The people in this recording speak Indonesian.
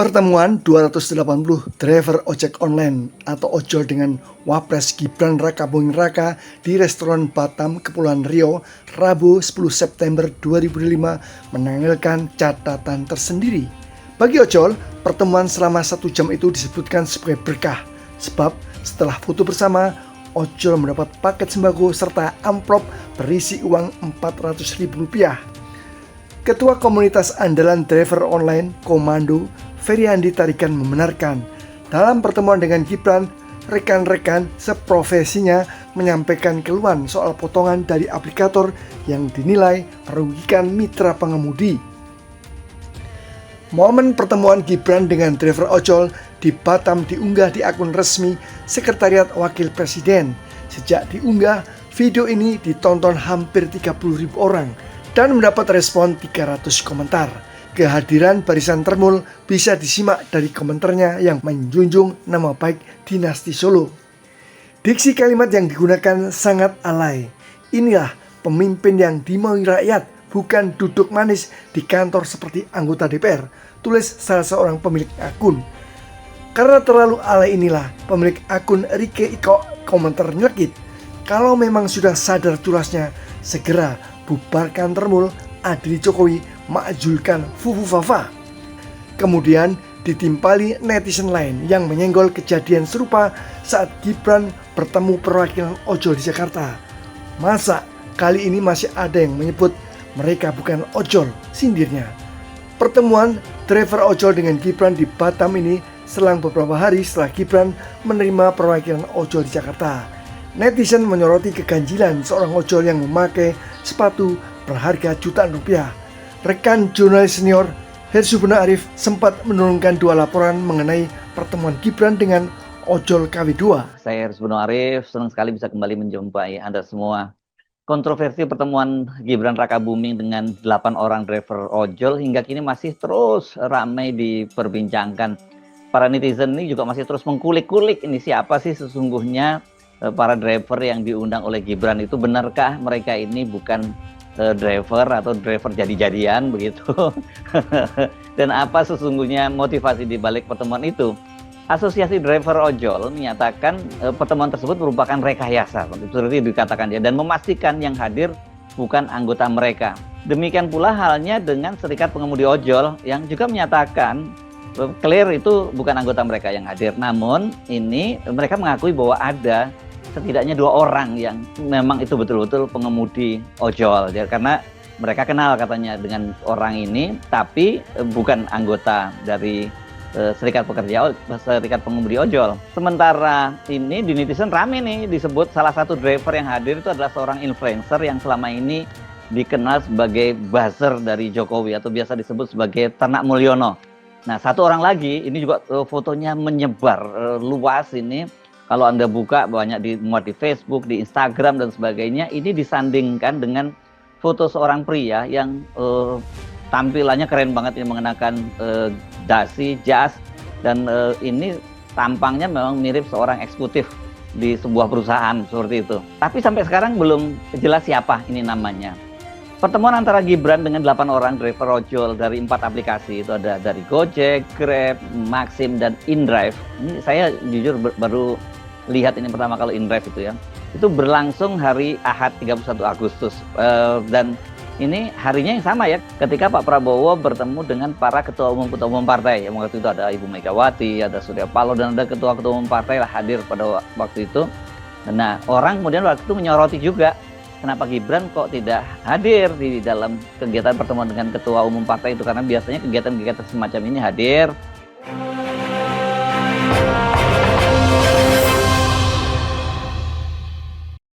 Pertemuan 280 driver ojek online atau ojol dengan Wapres Gibran Rakabuming Raka di restoran Batam, Kepulauan Riau, Rabu 10 September 2005 menanggalkan catatan tersendiri. Bagi ojol, pertemuan selama 1 jam itu disebutkan sebagai berkah, sebab setelah foto bersama, ojol mendapat paket sembako serta amplop berisi uang Rp400.000. Ketua Komunitas Andalan Driver Online Komando Feryandi Tarikan membenarkan dalam pertemuan dengan Gibran, rekan-rekan seprofesinya menyampaikan keluhan soal potongan dari aplikator yang dinilai merugikan mitra pengemudi. Momen pertemuan Gibran dengan driver ojol di Batam diunggah di akun resmi Sekretariat Wakil Presiden. Sejak diunggah, video ini ditonton hampir 30.000 orang dan mendapat respon 300 komentar. Kehadiran barisan Termul bisa disimak dari komentarnya yang menjunjung nama baik dinasti Solo. Diksi kalimat yang digunakan sangat alay. Inilah pemimpin yang dimaui rakyat, bukan duduk manis di kantor seperti anggota DPR, tulis salah seorang pemilik akun. Karena terlalu alay inilah pemilik akun Rike Iko komentar nyelekit. Kalau memang sudah sadar tulasnya, segera bubarkan Termul, adili Jokowi, makjulkan Fufu Fafa. Kemudian ditimpali netizen lain yang menyenggol kejadian serupa saat Gibran bertemu perwakilan ojol di Jakarta. Masa kali ini masih ada yang menyebut mereka bukan ojol, sindirnya. Pertemuan driver ojol dengan Gibran di Batam ini selang beberapa hari setelah Gibran menerima perwakilan ojol di Jakarta. Netizen menyoroti keganjilan seorang ojol yang memakai sepatu berharga jutaan rupiah. Rekan jurnalis senior Hersubono Arif sempat menurunkan 2 laporan mengenai pertemuan Gibran dengan ojol KW2. Saya Hersubono Arif, senang sekali bisa kembali menjumpai Anda semua. Kontroversi pertemuan Gibran Rakabuming dengan 8 orang driver ojol hingga kini masih terus ramai diperbincangkan. Para netizen ini juga masih terus mengkulik-kulik ini siapa sih sesungguhnya para driver yang diundang oleh Gibran itu, benarkah mereka ini bukan driver atau driver jadi-jadian begitu. Dan apa sesungguhnya motivasi di balik pertemuan itu? Asosiasi driver ojol menyatakan pertemuan tersebut merupakan rekayasa, seperti dikatakan dia, dan memastikan yang hadir bukan anggota mereka. Demikian pula halnya dengan Serikat Pengemudi Ojol yang juga menyatakan clear itu bukan anggota mereka yang hadir. Namun ini mereka mengakui bahwa ada setidaknya 2 orang yang memang itu betul-betul pengemudi ojol ya, karena mereka kenal katanya dengan orang ini, tapi bukan anggota dari Serikat Pengemudi Ojol. Sementara ini di netizen rame nih disebut salah satu driver yang hadir itu adalah seorang influencer yang selama ini dikenal sebagai buzzer dari Jokowi atau biasa disebut sebagai Ternak Mulyono. Nah, 1 orang lagi ini juga fotonya menyebar luas ini. Kalau Anda buka banyak dimuat di Facebook, di Instagram dan sebagainya. Ini disandingkan dengan foto seorang pria yang tampilannya keren banget, ini mengenakan dasi, jas, dan ini tampangnya memang mirip seorang eksekutif di sebuah perusahaan seperti itu. Tapi sampai sekarang belum jelas siapa ini namanya. Pertemuan antara Gibran dengan 8 orang driver ojol dari 4 aplikasi itu ada dari Gojek, Grab, Maxim, dan InDrive. Ini saya jujur baru lihat ini pertama kali InDrive itu ya. Itu berlangsung hari Ahad 31 Agustus dan ini harinya yang sama ya, ketika Pak Prabowo bertemu dengan para ketua umum partai. Yang waktu itu ada Ibu Megawati, ada Surya Paloh, dan ada ketua-ketua umum partai lah hadir pada waktu itu. Nah, orang kemudian waktu itu menyoroti juga, kenapa Gibran kok tidak hadir di dalam kegiatan pertemuan dengan ketua umum partai itu, karena biasanya kegiatan-kegiatan semacam ini hadir